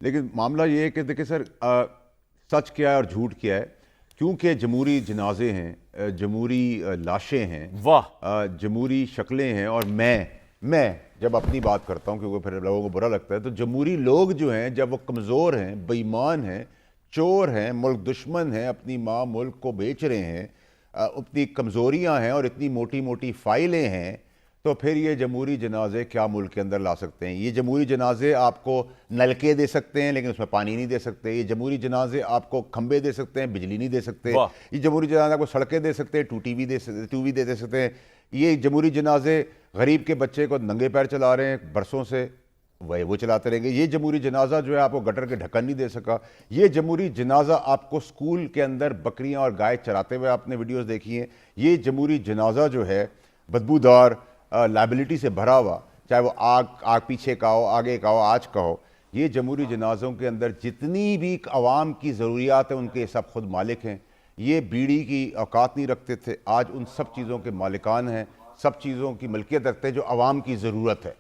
لیکن معاملہ یہ ہے کہ دیکھیں سر، سچ کیا ہے اور جھوٹ کیا ہے؟ کیونکہ جمہوری جنازے ہیں، جمہوری لاشیں ہیں، واہ، جمہوری شکلیں ہیں، اور میں جب اپنی بات کرتا ہوں کیونکہ پھر لوگوں کو برا لگتا ہے، تو جمہوری لوگ جو ہیں جب وہ کمزور ہیں، بے ایمان ہیں، چور ہیں، ملک دشمن ہیں، اپنی ماں ملک کو بیچ رہے ہیں، اپنی کمزوریاں ہیں اور اتنی موٹی موٹی فائلیں ہیں، تو پھر یہ جمہوری جنازے کیا ملک کے اندر لا سکتے ہیں؟ یہ جمہوری جنازے آپ کو نلکے دے سکتے ہیں لیکن اس میں پانی نہیں دے سکتے. یہ جمہوری جنازے آپ کو کھمبے دے سکتے ہیں، بجلی نہیں دے سکتے. واہ، یہ جمہوری جنازے آپ کو سڑکیں دے سکتے ہیں، ٹی وی دے سکتے ہیں. یہ جمہوری جنازے غریب کے بچے کو ننگے پیر چلا رہے ہیں برسوں سے، وہ چلاتے رہیں گے. یہ جمہوری جنازہ جو ہے آپ کو گٹر کے ڈھکن نہیں دے سکا. یہ جمہوری جنازہ آپ کو سکول کے اندر بکریاں اور گائے چراتے ہوئے آپ نے ویڈیوز دیکھی ہیں. یہ جمہوری جنازہ جو ہے بدبودار، لائبلٹی سے بھرا ہوا، چاہے وہ آگ پیچھے کا ہو، آگے کا ہو، آج کا ہو. یہ جمہوری جنازوں کے اندر جتنی بھی عوام کی ضروریات ہیں ان کے سب خود مالک ہیں. یہ بیڑی کی اوقات نہیں رکھتے تھے، آج ان سب چیزوں کے مالکان ہیں، سب چیزوں کی ملکیت رکھتے ہیں جو عوام کی ضرورت ہے.